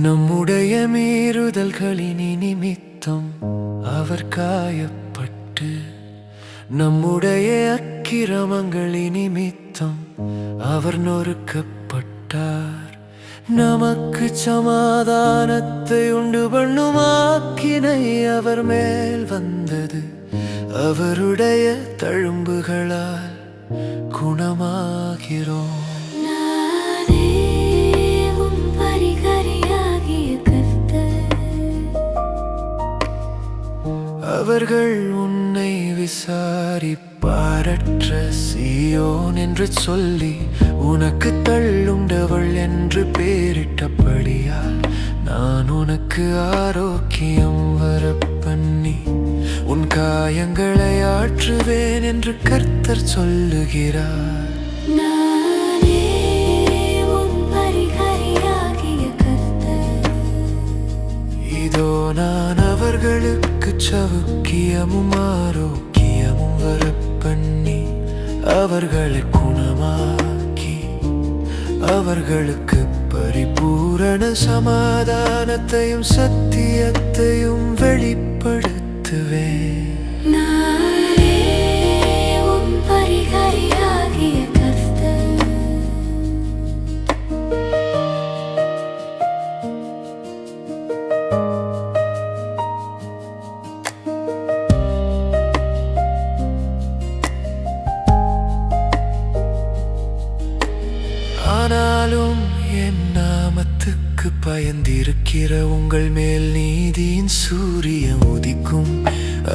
நம்முடைய மீறுதல்களின் நிமித்தம் அவர் காயப்பட்டு, நம்முடைய அக்கிரமங்களின் நிமித்தம் அவர் நொறுக்கப்பட்டார். நமக்கு சமாதானத்தை உண்டு பண்ணும் ஆக்கினை அவர் மேல் வந்தது. அவருடைய தழும்புகளால் குணமாகிறோம். அவர்கள் உன்னை விசாரிப்பாரற்ற சீயோன் என்று சொல்லி உனக்கு தள்ளுண்டவள் என்று பேரிட்டபடியால் நான் உனக்கு ஆரோக்கியம் வரப்பண்ணி உன் காயங்களை ஆற்றுவேன் என்று கர்த்தர் சொல்லுகிறார். இதோ நான் அவர்களுக்கு சவுக்கியமும் ஆரோக்கியமும் வரப்பண்ணி அவர்களை குணமாக்கி அவர்களுக்கு பரிபூரண சமாதானத்தையும் சத்தியத்தையும் வெளிப்படுத்துவேன். ஆனாலும் என் நாமத்துக்கு பயந்திருக்கிற உங்கள் மேல் நீதியின் சூரியன் உதிக்கும்.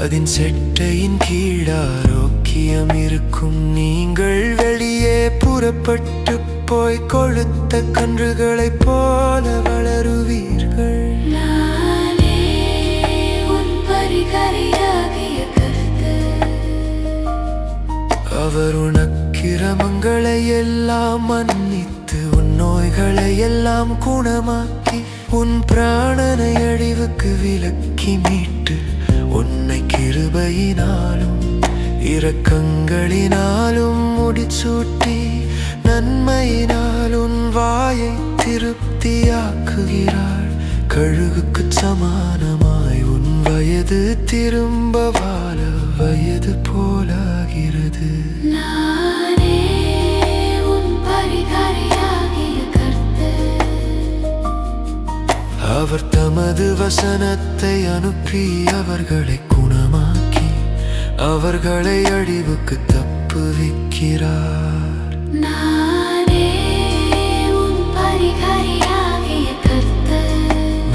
அதன் செட்டையின் கீழ் ஆரோக்கியம் இருக்கும். நீங்கள் வெளியே புறப்பட்டு போய் கொழுத்த கன்றுகளைப் போல வளருவீர்கள். அவர் உனக்கிரமங்களை எல்லாம் மன்னித்து உன் நோய்களை எல்லாம் குணமாக்கி உன் பிராணனை அழிவுக்கு விலக்கி மீட்டு உன்னை கிருபையினாலும் இரக்கங்களினாலும் முடிசூட்டி நன்மையினால் உன் வாயை திருப்தியாக்குகிறாள். கழுகுக்கு சமானமாய் உன் வயது திரும்ப வாழ வயது போலாகிறது. அவர் தமது வசனத்தை அனுப்பி அவர்களை குணமாக்கி அவர்களை அழிவுக்கு தப்புவிக்கிறார்.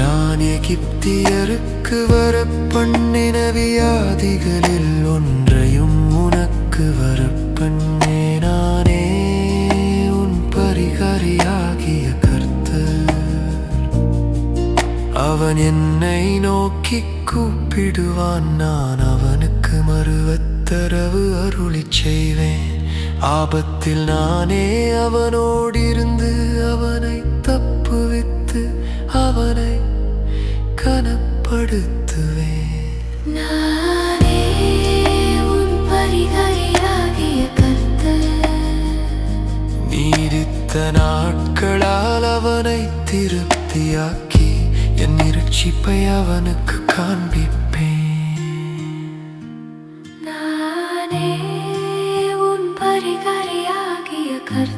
நான் எகிப்தியருக்கு வரப்பண்ணின வியாதிகளில் ஒன்றையும் உனக்கு வரப்பண்ணே. நானே உன் பரிகாரியாகிய கர்த்தர். அவன் என்னை நோக்கி கூப்பிடுவான், நான் அவனுக்கு மறுவத்தரவு அருளிச் செய்வேன். ஆபத்தில் நானே அவனோடிருந்து அவனை தப்புவித்து அவனை கனப்படுத்துவேன். நீடித்த நாட்களால் அவனை திருப்தியாக்கி என் இரட்சிப்பை அவனுக்கு காண்பிப்பேன். நானே உன் பரிகாரியாகிய கர்த்தர்.